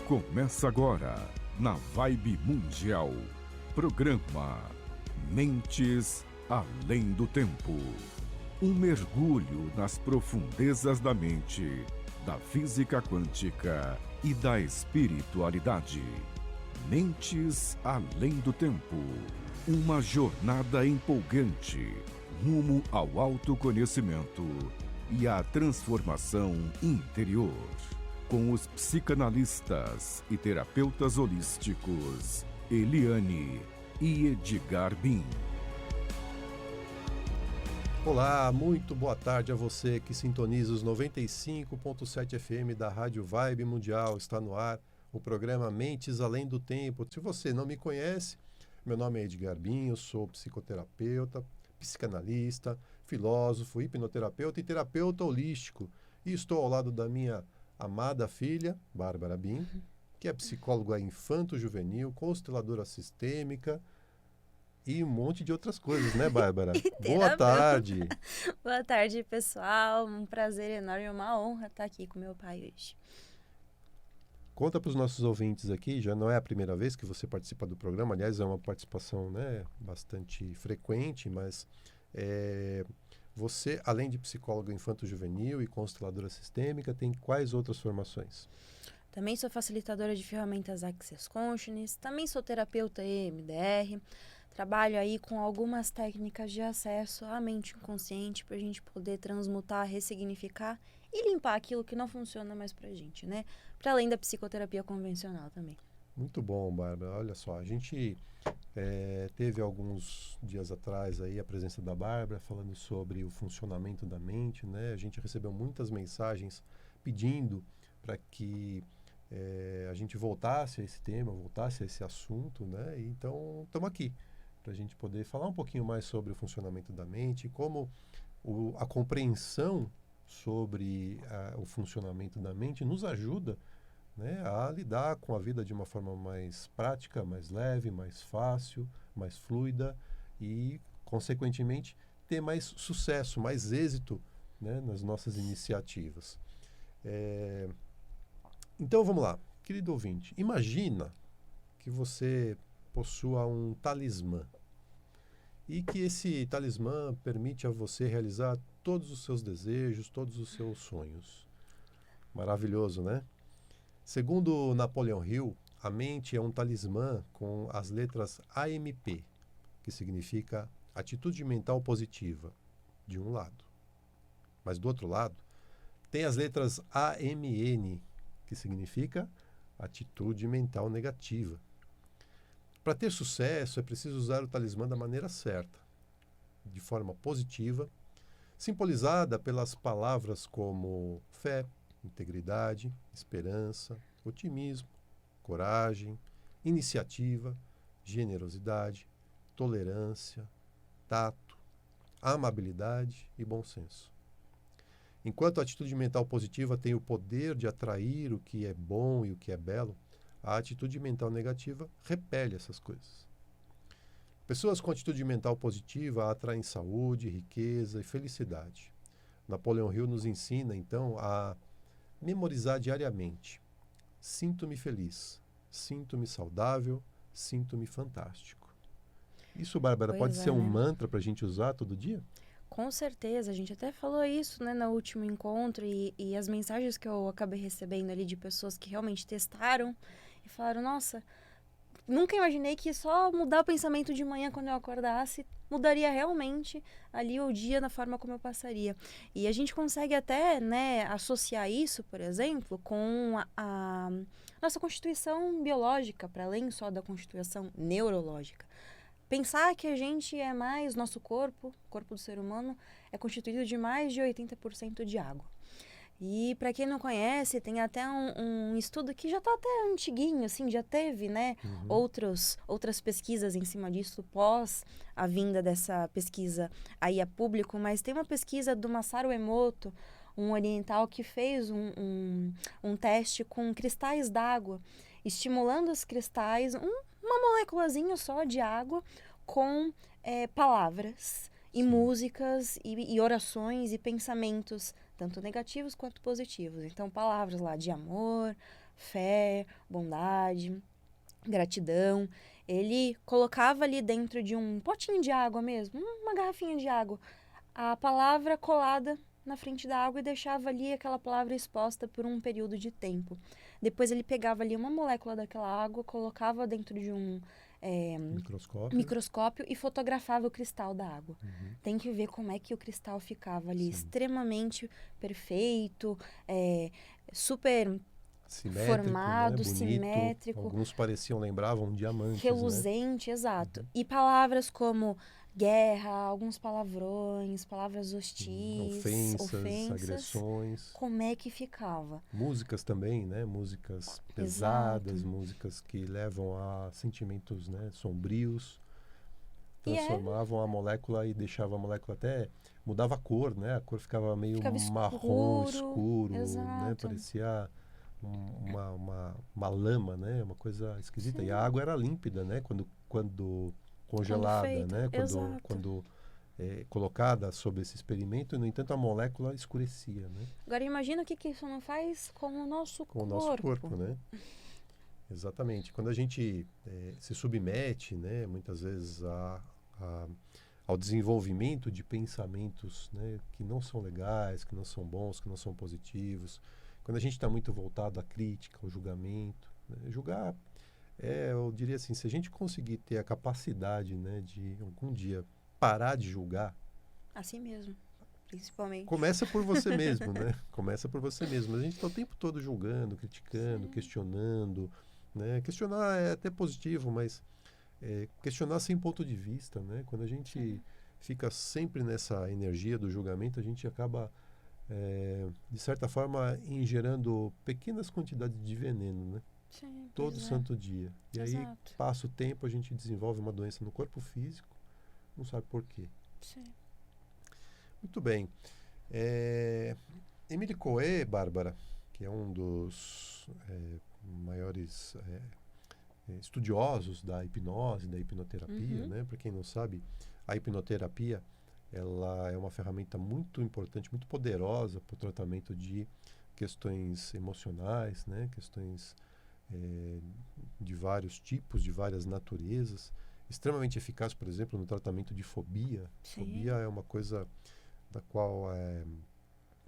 Começa agora, na Vibe Mundial, programa Mentes Além do Tempo. Um mergulho nas profundezas da mente, da física quântica e da espiritualidade. Mentes Além do Tempo. Uma jornada empolgante, rumo ao autoconhecimento e à transformação interior. Com os psicanalistas e terapeutas holísticos Eliane e Edgar Bin. Olá, muito boa tarde a você que sintoniza os 95.7 FM da Rádio Vibe Mundial. Está no ar o programa Mentes Além do Tempo. Se você não me conhece, meu nome é Edgar Bin, eu sou psicoterapeuta, psicanalista, filósofo, hipnoterapeuta e terapeuta holístico. E estou ao lado da minha amada filha, Bárbara Bin, que é psicóloga infanto-juvenil, consteladora sistêmica e um monte de outras coisas, né, Bárbara? Boa tarde! Boa tarde, pessoal. Um prazer enorme, uma honra estar aqui com meu pai hoje. Conta para os nossos ouvintes aqui, já não é a primeira vez que você participa do programa, aliás, é uma participação, né, bastante frequente, mas você, além de psicóloga infanto-juvenil e consteladora sistêmica, tem quais outras formações? Também sou facilitadora de ferramentas Access Consciousness, também sou terapeuta EMDR, trabalho aí com algumas técnicas de acesso à mente inconsciente para a gente poder transmutar, ressignificar e limpar aquilo que não funciona mais para a gente, né? Para além da psicoterapia convencional também. Muito bom, Bárbara. Olha só, a gente teve alguns dias atrás aí a presença da Bárbara falando sobre o funcionamento da mente, né? A gente recebeu muitas mensagens pedindo para que a gente voltasse a esse tema, voltasse a esse assunto, né? Então, estamos aqui para a gente poder falar um pouquinho mais sobre o funcionamento da mente, como a compreensão sobre o funcionamento da mente nos ajuda, né, a lidar com a vida de uma forma mais prática, mais leve, mais fácil, mais fluida e, consequentemente, ter mais sucesso, mais êxito, né, nas nossas iniciativas. Então, vamos lá. Querido ouvinte, imagina que você possua um talismã e que esse talismã permite a você realizar todos os seus desejos, todos os seus sonhos. Maravilhoso, né? Segundo Napoleon Hill, a mente é um talismã com as letras AMP, que significa atitude mental positiva, de um lado. Mas do outro lado, tem as letras AMN, que significa atitude mental negativa. Para ter sucesso, é preciso usar o talismã da maneira certa, de forma positiva, simbolizada pelas palavras como fé, integridade, esperança, otimismo, coragem, iniciativa, generosidade, tolerância, tato, amabilidade e bom senso. Enquanto a atitude mental positiva tem o poder de atrair o que é bom e o que é belo, a atitude mental negativa repele essas coisas. Pessoas com atitude mental positiva atraem saúde, riqueza e felicidade. Napoleon Hill nos ensina, então, a memorizar diariamente. Sinto-me feliz, sinto-me saudável, sinto-me fantástico. Isso, Bárbara, pode ser um mantra para a gente usar todo dia? Com certeza, a gente até falou isso, né, no último encontro e as mensagens que eu acabei recebendo ali de pessoas que realmente testaram e falaram, nossa, nunca imaginei que só mudar o pensamento de manhã quando eu acordasse mudaria realmente ali o dia na forma como eu passaria. E a gente consegue até, né, associar isso, por exemplo, com a nossa constituição biológica, para além só da constituição neurológica. Pensar que a gente é mais, nosso corpo, o corpo do ser humano, é constituído de mais de 80% de água. E para quem não conhece, tem até um estudo que já está até antiguinho, assim, já teve, né, outras pesquisas em cima disso, pós a vinda dessa pesquisa aí a público, mas tem uma pesquisa do Masaru Emoto, um oriental que fez um teste com cristais d'água, estimulando os cristais, uma moléculazinha só de água com palavras e músicas e orações e pensamentos, tanto negativos quanto positivos. Então, palavras lá de amor, fé, bondade, gratidão. Ele colocava ali dentro de um potinho de água mesmo, uma garrafinha de água, a palavra colada na frente da água e deixava ali aquela palavra exposta por um período de tempo. Depois ele pegava ali uma molécula daquela água, colocava dentro de um microscópio e fotografava o cristal da água. Tem que ver como é que o cristal ficava ali, extremamente perfeito, super simétrico, formado, né? Bonito. Simétrico. Alguns lembravam diamantes, reluzente, né? exato. E palavras como guerra, alguns palavrões, palavras hostis, ofensas, agressões. Como é que ficava? Músicas também, né? Músicas pesadas, músicas que levam a sentimentos, né, sombrios. Transformavam a molécula e deixavam a molécula até... Mudava a cor, né? A cor ficava meio marrom, escuro, né? Parecia uma lama, né? Uma coisa esquisita. Sim. E a água era límpida, né? Quando congelada, né? Quando colocada sob esse experimento, e, no entanto, a molécula escurecia, né? Agora, imagina o que isso não faz com o nosso corpo. Com o nosso corpo, né? Exatamente. Quando a gente se submete, né? Muitas vezes ao desenvolvimento de pensamentos, né? Que não são legais, que não são bons, que não são positivos. Quando a gente está muito voltado à crítica, ao julgamento, né? Julgar, eu diria assim, se a gente conseguir ter a capacidade, né, de algum dia parar de julgar... Assim mesmo, principalmente. Começa por você mesmo, né? Começa por você mesmo. A gente está o tempo todo julgando, criticando, sim, questionando, né? Questionar é até positivo, mas questionar sem ponto de vista, né? Quando a gente sim, fica sempre nessa energia do julgamento, a gente acaba... de certa forma, ingerando pequenas quantidades de veneno, né? Sim, todo santo dia. E exato, aí, passa o tempo, a gente desenvolve uma doença no corpo físico, não sabe por quê. Sim. Muito bem. Emile Coué, Bárbara, que é um dos maiores estudiosos da hipnose, da hipnoterapia, né? Para quem não sabe, a hipnoterapia ela é uma ferramenta muito importante, muito poderosa para o tratamento de questões emocionais, né? Questões de vários tipos, de várias naturezas. Extremamente eficaz, por exemplo, no tratamento de fobia. Sim. Fobia é uma coisa da qual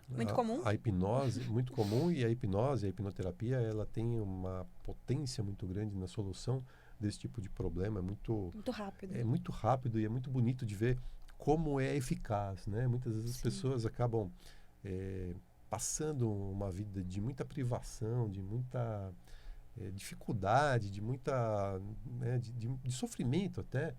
muito comum. A hipnose, muito comum, e a hipnose, a hipnoterapia, ela tem uma potência muito grande na solução desse tipo de problema. É muito rápido. É muito rápido e é muito bonito de ver como é eficaz, né? Muitas vezes as pessoas acabam passando uma vida de muita privação, de muita dificuldade, de muita de sofrimento até,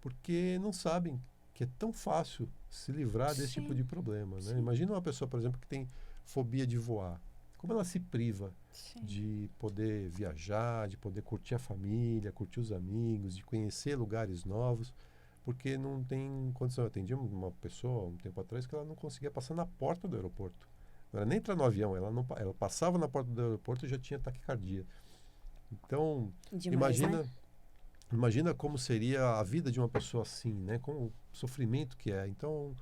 porque não sabem que é tão fácil se livrar desse tipo de problema, né? Imagina uma pessoa, por exemplo, que tem fobia de voar. Como ela se priva de poder viajar, de poder curtir a família, curtir os amigos, de conhecer lugares novos, porque não tem condição. Eu atendi uma pessoa um tempo atrás que ela não conseguia passar na porta do aeroporto. Não era nem entrar no avião, ela passava na porta do aeroporto e já tinha taquicardia. Então, demais, imagina como seria a vida de uma pessoa assim, né? Com o sofrimento que é. Então,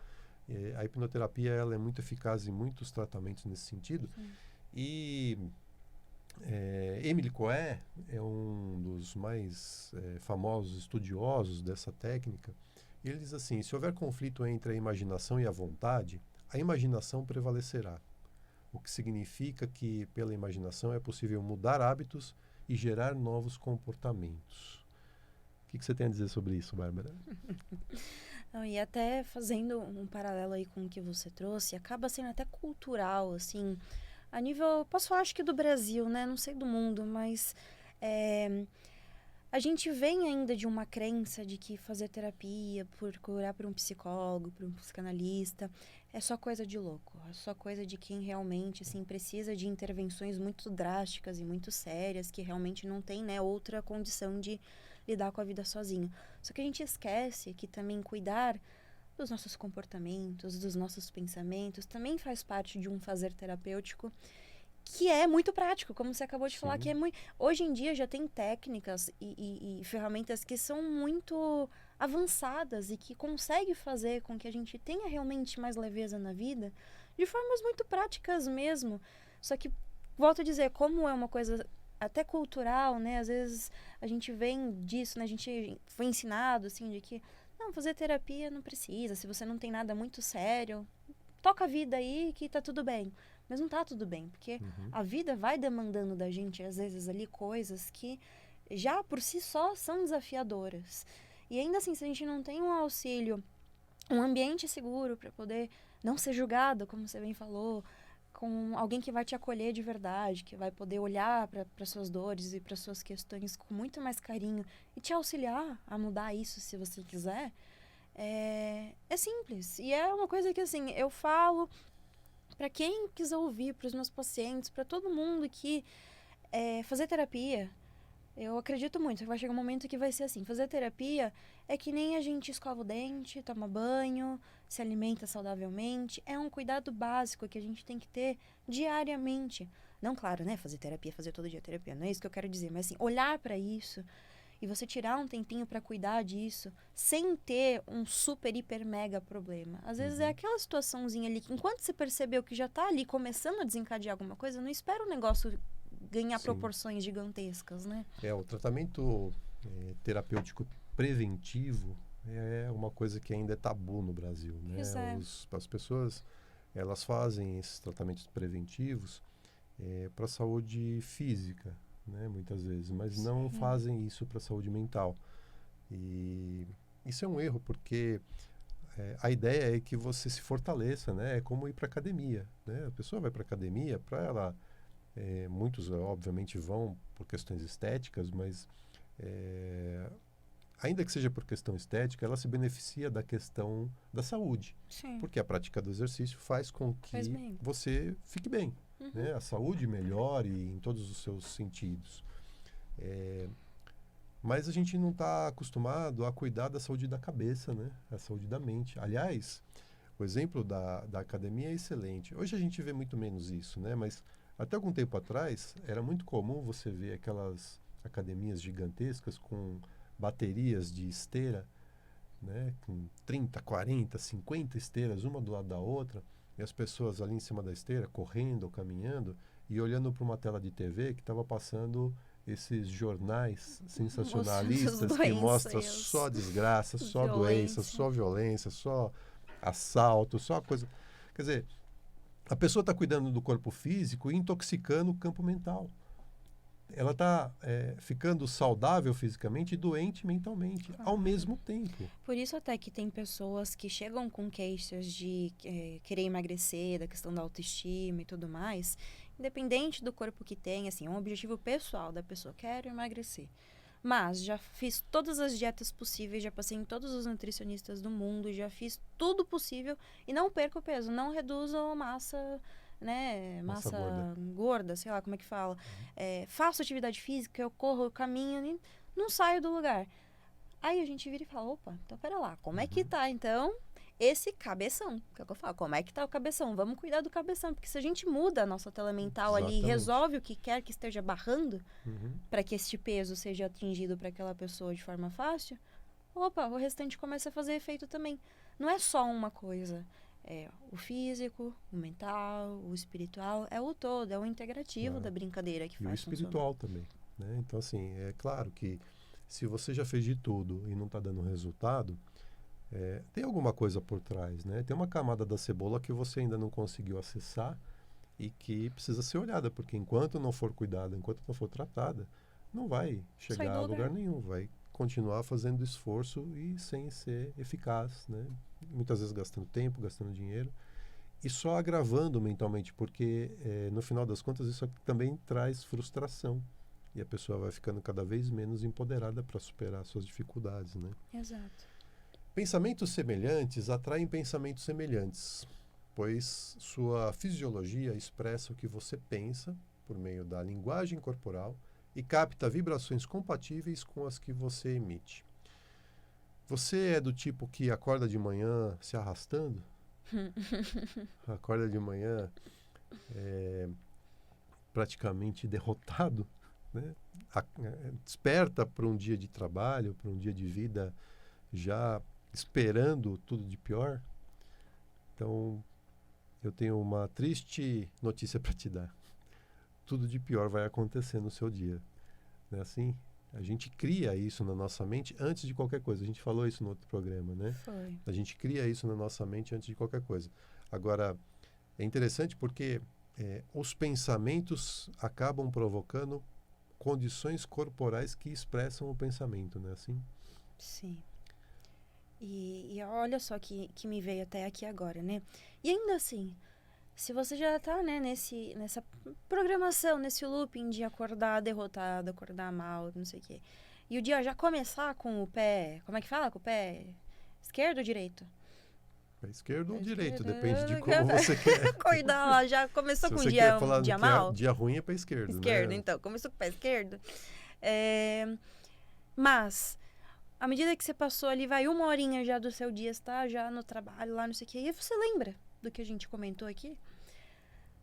a hipnoterapia ela é muito eficaz em muitos tratamentos nesse sentido. Sim. E Emile Coué é um dos mais famosos estudiosos dessa técnica. E ele diz assim, se houver conflito entre a imaginação e a vontade, a imaginação prevalecerá. O que significa que, pela imaginação, é possível mudar hábitos e gerar novos comportamentos. O que você tem a dizer sobre isso, Bárbara? Não, e até fazendo um paralelo aí com o que você trouxe, acaba sendo até cultural, assim, a nível, posso falar acho que do Brasil, né? Não sei do mundo, mas a gente vem ainda de uma crença de que fazer terapia, procurar por um psicólogo, por um psicanalista, é só coisa de louco, é só coisa de quem realmente, assim, precisa de intervenções muito drásticas e muito sérias, que realmente não tem, né, outra condição de lidar com a vida sozinho. Só que a gente esquece que também cuidar dos nossos comportamentos, dos nossos pensamentos, também faz parte de um fazer terapêutico que é muito prático, como você acabou de falar, que é muito... Hoje em dia já tem técnicas e ferramentas que são muito avançadas e que conseguem fazer com que a gente tenha realmente mais leveza na vida, de formas muito práticas mesmo. Só que volto a dizer, como é uma coisa até cultural, né? Às vezes a gente vem disso, né? A gente foi ensinado, assim, de que não, fazer terapia não precisa. Se você não tem nada muito sério, toca a vida aí que tá tudo bem. Mas não tá tudo bem, porque a vida vai demandando da gente, às vezes, ali, coisas que já por si só são desafiadoras. E ainda assim, se a gente não tem um auxílio, um ambiente seguro para poder não ser julgado, como você bem falou, com alguém que vai te acolher de verdade, que vai poder olhar para suas dores e para suas questões com muito mais carinho e te auxiliar a mudar isso se você quiser, é simples. E é uma coisa que, assim, eu falo para quem quiser ouvir, para os meus pacientes, para todo mundo que fazer terapia. Eu acredito muito que vai chegar um momento que vai ser assim. Fazer terapia é que nem a gente escova o dente, toma banho, se alimenta saudavelmente. É um cuidado básico que a gente tem que ter diariamente. Não, claro, né? Fazer terapia, fazer todo dia terapia. Não é isso que eu quero dizer. Mas assim, olhar para isso e você tirar um tempinho para cuidar disso sem ter um super, hiper, mega problema. Às vezes é aquela situaçãozinha ali que enquanto você percebeu que já tá ali começando a desencadear alguma coisa, não espera o negócio ganhar proporções gigantescas, né? O tratamento terapêutico preventivo é uma coisa que ainda é tabu no Brasil, né? As pessoas, elas fazem esses tratamentos preventivos para a saúde física, né? Muitas vezes, mas não fazem isso para a saúde mental. E isso é um erro, porque a ideia é que você se fortaleça, né? É como ir para academia, né? A pessoa vai para academia para ela... muitos, obviamente, vão por questões estéticas, mas ainda que seja por questão estética, ela se beneficia da questão da saúde. Sim. Porque a prática do exercício faz com que você fique bem. Né? A saúde melhore em todos os seus sentidos. Mas a gente não está acostumado a cuidar da saúde da cabeça, né? A saúde da mente. Aliás, o exemplo da academia é excelente. Hoje a gente vê muito menos isso, né? Mas até algum tempo atrás, era muito comum você ver aquelas academias gigantescas com baterias de esteira, né? Com 30, 40, 50 esteiras, uma do lado da outra, e as pessoas ali em cima da esteira, correndo ou caminhando, e olhando para uma tela de TV que estava passando esses jornais sensacionalistas que mostram só desgraça, só doença, só violência, só assalto, só coisa... Quer dizer... A pessoa está cuidando do corpo físico e intoxicando o campo mental. Ela está ficando saudável fisicamente e doente mentalmente, ao mesmo tempo. Por isso até que tem pessoas que chegam com queixas de querer emagrecer, da questão da autoestima e tudo mais, independente do corpo que tem, assim, é um objetivo pessoal da pessoa, quero emagrecer. Mas já fiz todas as dietas possíveis, já passei em todos os nutricionistas do mundo, já fiz tudo possível e não perco peso, não reduzo a massa, né, massa gorda, sei lá como é que fala. Faço atividade física, eu corro, eu caminho e não saio do lugar. Aí a gente vira e fala, opa, então pera lá, como é que tá então esse cabeção? Que é o que eu falo, como é que tá o cabeção? Vamos cuidar do cabeção, porque se a gente muda a nossa tela mental ali e resolve o que quer que esteja barrando para que este peso seja atingido para aquela pessoa de forma fácil, opa, o restante começa a fazer efeito também. Não é só uma coisa. É o físico, o mental, o espiritual, é o todo, é o integrativo da brincadeira que faz funcionar. E o espiritual também, né? Então, assim, é claro que se você já fez de tudo e não está dando resultado, tem alguma coisa por trás, né? Tem uma camada da cebola que você ainda não conseguiu acessar e que precisa ser olhada, porque enquanto não for cuidada, enquanto não for tratada, não vai chegar a lugar nenhum, vai continuar fazendo esforço e sem ser eficaz, né? Muitas vezes gastando tempo, gastando dinheiro e só agravando mentalmente, porque no final das contas isso também traz frustração e a pessoa vai ficando cada vez menos empoderada para superar suas dificuldades, né? Exato. Pensamentos semelhantes atraem pensamentos semelhantes, pois sua fisiologia expressa o que você pensa por meio da linguagem corporal e capta vibrações compatíveis com as que você emite. Você é do tipo que acorda de manhã se arrastando? Acorda de manhã praticamente derrotado, né? Desperta para um dia de trabalho, para um dia de vida já esperando tudo de pior. Então, eu tenho uma triste notícia para te dar. tudo de pior vai acontecer no seu dia. Não é assim? A gente cria isso na nossa mente antes de qualquer coisa. A gente falou isso no outro programa, né? Foi. A gente cria isso na nossa mente antes de qualquer coisa. Agora, é interessante porque os pensamentos acabam provocando condições corporais que expressam o pensamento, não é assim? Sim. E olha só que me veio até aqui agora, né? E ainda assim, se você já tá, né, nessa programação, nesse looping de acordar derrotado, acordar mal, não sei o quê, e o dia já começar com o pé, como é que fala? Com o pé esquerdo ou direito? Pé esquerdo ou direito, Esquerdo. depende de como você quer. Acordar lá, já começou Se com um você dia, quer falar um dia que é mal? dia ruim é pé esquerdo, Esquerdo, né? então. Começou com o pé esquerdo. Mas, à medida que você passou ali, vai 1 horinha já do seu dia, está já no trabalho, lá, não sei o quê, e você lembra do que a gente comentou aqui?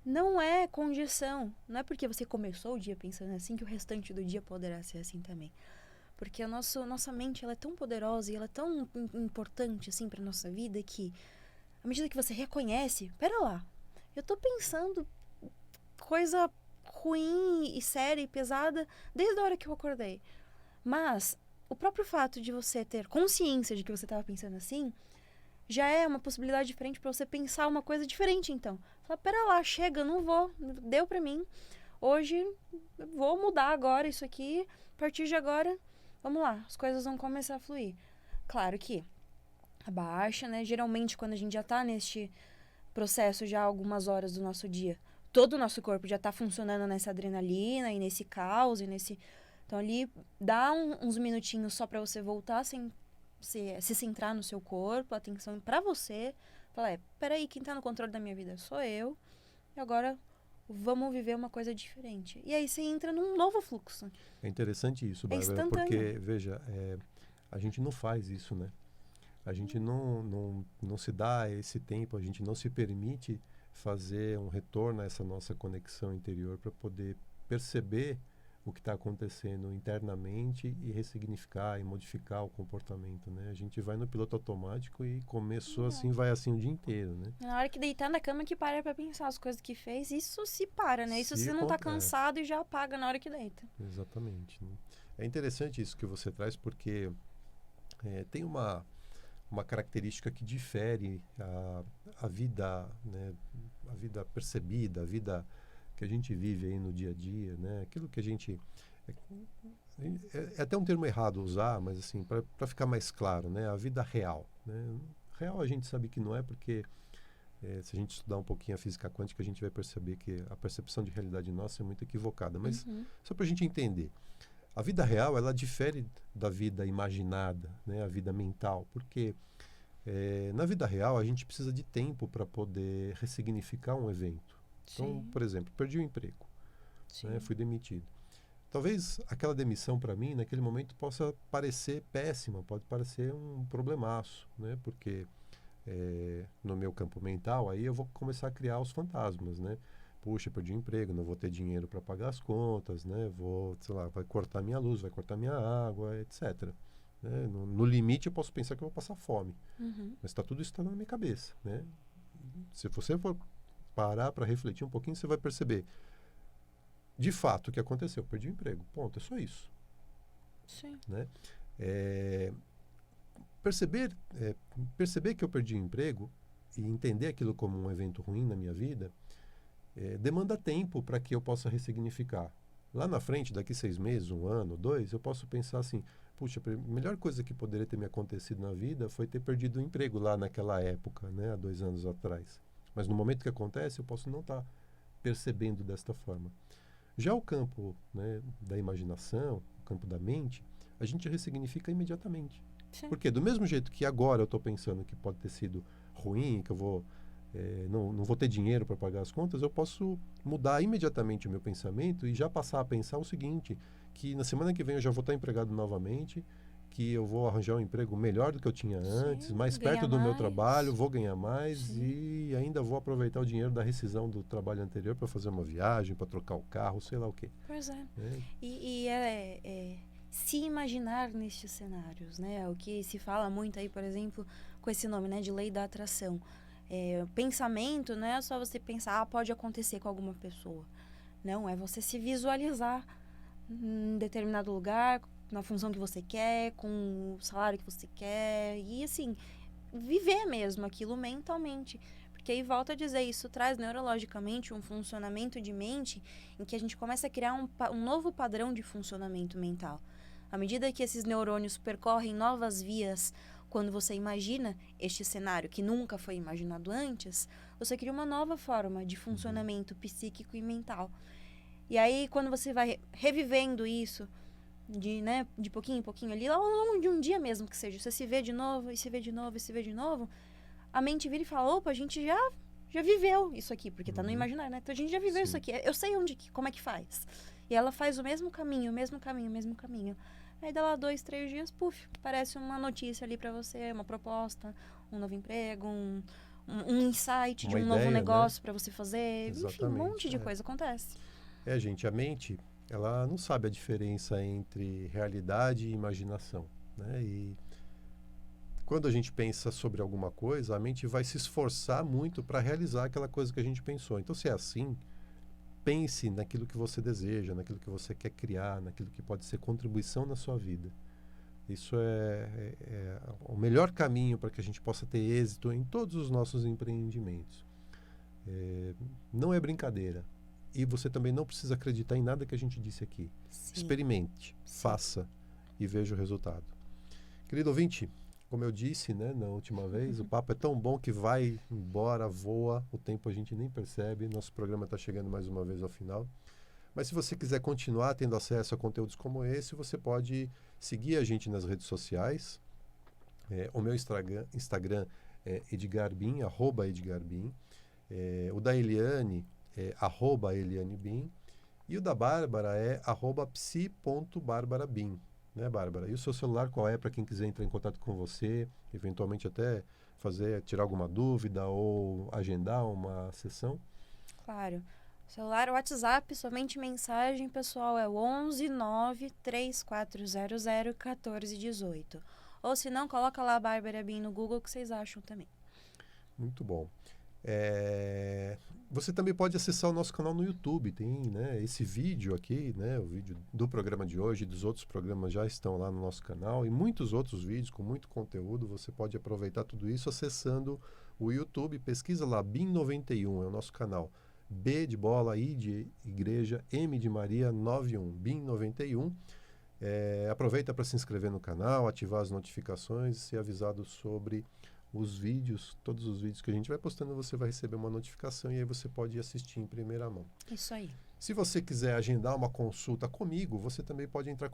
Não é condição. Não é porque você começou o dia pensando assim que o restante do dia poderá ser assim também. Porque nossa mente, ela é tão poderosa e ela é tão importante, assim, pra nossa vida que, à medida que você reconhece, pera lá, eu tô pensando coisa ruim e séria e pesada desde a hora que eu acordei. Mas o próprio fato de você ter consciência de que você estava pensando assim já é uma possibilidade diferente para você pensar uma coisa diferente, então. Fala, pera lá, chega, não vou, deu pra mim. Hoje eu vou mudar agora isso aqui, a partir de agora, vamos lá, as coisas vão começar a fluir. Claro que abaixa, né? Geralmente quando a gente já tá neste processo já há algumas horas do nosso dia, todo o nosso corpo já tá funcionando nessa adrenalina e nesse caos e nesse... Então ali dá uns minutinhos só para você voltar sem se centrar no seu corpo, atenção para você. Falar, peraí, quem tá no controle da minha vida sou eu. E agora vamos viver uma coisa diferente. E aí você entra num novo fluxo. É interessante isso, É Bárbara, instantâneo. porque, veja, a gente não faz isso, né? A gente não se dá esse tempo, a gente não se permite fazer um retorno a essa nossa conexão interior para poder perceber o que está acontecendo internamente e ressignificar e modificar o comportamento, né? A gente vai no piloto automático e começou assim, vai assim o dia inteiro, né? Na hora que deitar na cama que para pra pensar as coisas que fez, isso se para, né? Isso Se você não tá con- é. cansado e já apaga na hora que deita. Exatamente, né? É interessante isso que você traz porque tem uma característica que difere a vida, né? A vida percebida, a vida que a gente vive aí no dia a dia, né? Aquilo que a gente... É até um termo errado usar, mas assim, para ficar mais claro, né? A vida real, né? Real a gente sabe que não é porque se a gente estudar um pouquinho a física quântica, a gente vai perceber que a percepção de realidade nossa é muito equivocada. Mas só para a gente entender, a vida real, ela difere da vida imaginada, né? A vida mental, porque na vida real a gente precisa de tempo para poder ressignificar um evento. Então, Sim. por exemplo, perdi o emprego, né? Sim. Fui demitido. Talvez aquela demissão para mim, naquele momento, possa parecer péssima, pode parecer um problemaço, né? Porque no meu campo mental, aí eu vou começar a criar os fantasmas, né? Puxa, perdi o emprego, não vou ter dinheiro para pagar as contas, né? Vou, sei lá, vai cortar minha luz, vai cortar minha água, etc. Né? No limite, eu posso pensar que eu vou passar fome. Mas tudo isso está na minha cabeça, né? Se você for parar para refletir um pouquinho, você vai perceber de fato o que aconteceu. Perdi o emprego. Ponto. É só isso. Sim. Né? Perceber que eu perdi o emprego e entender aquilo como um evento ruim na minha vida demanda tempo para que eu possa ressignificar. Lá na frente, daqui 6 meses, 1 ano, 2, eu posso pensar assim, puxa, a melhor coisa que poderia ter me acontecido na vida foi ter perdido o emprego lá naquela época, né, há 2 anos atrás. Mas no momento que acontece, eu posso não estar percebendo desta forma. Já o campo, né, da imaginação, o campo da mente, a gente ressignifica imediatamente. Sim. Porque do mesmo jeito que agora eu estou pensando que pode ter sido ruim, que eu vou não vou ter dinheiro para pagar as contas, eu posso mudar imediatamente o meu pensamento e já passar a pensar o seguinte, que na semana que vem eu já vou estar empregado novamente, que eu vou arranjar um emprego melhor do que eu tinha antes, mais perto do meu trabalho, vou ganhar mais e ainda vou aproveitar o dinheiro da rescisão do trabalho anterior para fazer uma viagem, para trocar o carro, sei lá o quê. Pois é. E se imaginar nestes cenários, né? O que se fala muito aí, por exemplo, com esse nome, né, de lei da atração. Pensamento não é só você pensar, pode acontecer com alguma pessoa. Não, é você se visualizar em determinado lugar, na função que você quer, com o salário que você quer, e assim, viver mesmo aquilo mentalmente. Porque aí, volto a dizer, isso traz neurologicamente um funcionamento de mente em que a gente começa a criar um novo padrão de funcionamento mental. À medida que esses neurônios percorrem novas vias, quando você imagina este cenário que nunca foi imaginado antes, você cria uma nova forma de funcionamento psíquico e mental. E aí, quando você vai revivendo isso, de pouquinho em pouquinho ali, ao longo de um dia mesmo que seja, você se vê de novo, e se vê de novo, e se vê de novo, a mente vira e fala, opa, a gente já viveu isso aqui, porque tá no imaginário, né? Então a gente já viveu isso aqui, eu sei como é que faz. E ela faz o mesmo caminho, o mesmo caminho, o mesmo caminho. Aí dá lá 2, 3 dias, puf, aparece uma notícia ali pra você, uma proposta, um novo emprego, um insight de um novo negócio, né, pra você fazer. Exatamente, enfim, um monte de coisa acontece. Gente, a mente, ela não sabe a diferença entre realidade e imaginação, né? E quando a gente pensa sobre alguma coisa, a mente vai se esforçar muito para realizar aquela coisa que a gente pensou. Então, se é assim, pense naquilo que você deseja, naquilo que você quer criar, naquilo que pode ser contribuição na sua vida. Isso é o melhor caminho para que a gente possa ter êxito em todos os nossos empreendimentos. Não é brincadeira. E você também não precisa acreditar em nada que a gente disse aqui. Sim. Experimente, faça e veja o resultado. Querido ouvinte, como eu disse, né, na última vez, o papo é tão bom que vai embora, voa, o tempo a gente nem percebe. Nosso programa está chegando mais uma vez ao final. Mas se você quiser continuar tendo acesso a conteúdos como esse, você pode seguir a gente nas redes sociais. O meu Instagram é edgarbin, @edgarbin. O da Eliane é @elianebin. E o da Bárbara é @psi.barbarabin. Né, Bárbara? E o seu celular qual é para quem quiser entrar em contato com você, eventualmente até tirar alguma dúvida ou agendar uma sessão? Claro. Celular, WhatsApp, somente mensagem, pessoal, é o 11 9 3400 1418. Ou se não, coloca lá a Bárbara Bin no Google que vocês acham também. Muito bom. Você também pode acessar o nosso canal no YouTube. Tem, né, esse vídeo aqui, né, o vídeo do programa de hoje e dos outros programas já estão lá no nosso canal. E muitos outros vídeos com muito conteúdo. Você pode aproveitar tudo isso acessando o YouTube. Pesquisa lá, BIM91, é o nosso canal. B de bola, I de igreja, M de Maria, 91, BIM91. Aproveita para se inscrever no canal, ativar as notificações e ser avisado sobre os vídeos, todos os vídeos que a gente vai postando, você vai receber uma notificação e aí você pode assistir em primeira mão. Isso aí. Se você quiser agendar uma consulta comigo, você também pode entrar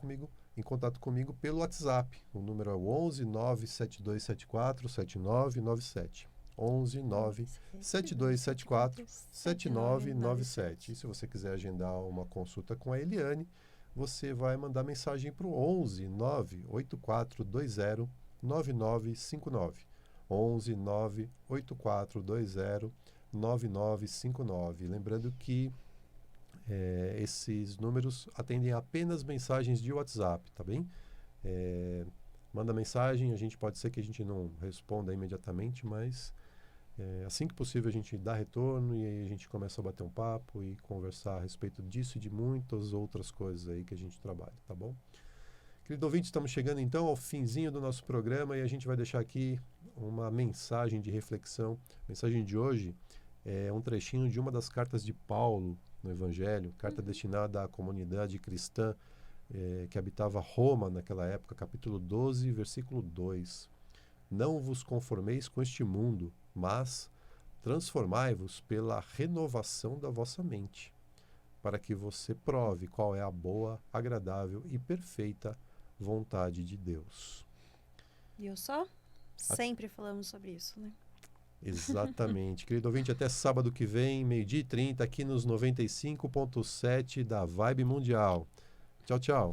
em contato comigo pelo WhatsApp. O número é o 11 97274 7997. 11 97274 7997. E se você quiser agendar uma consulta com a Eliane, você vai mandar mensagem para o 11 98420 9959. 11 98420 9959. Lembrando que esses números atendem apenas mensagens de WhatsApp, tá bem? Manda mensagem, pode ser que a gente não responda imediatamente, mas assim que possível a gente dá retorno e aí a gente começa a bater um papo e conversar a respeito disso e de muitas outras coisas aí que a gente trabalha, tá bom? Querido ouvinte, estamos chegando então ao finzinho do nosso programa e a gente vai deixar aqui uma mensagem de reflexão. A mensagem de hoje é um trechinho de uma das cartas de Paulo no Evangelho, carta destinada à comunidade cristã que habitava Roma naquela época, capítulo 12, versículo 2. Não vos conformeis com este mundo, mas transformai-vos pela renovação da vossa mente, para que você prove qual é a boa, agradável e perfeita vontade de Deus. Viu só? Sempre falamos sobre isso, né? Exatamente. Querido ouvinte, até sábado que vem, 12h30, aqui nos 95.7 da Vibe Mundial. Tchau, tchau.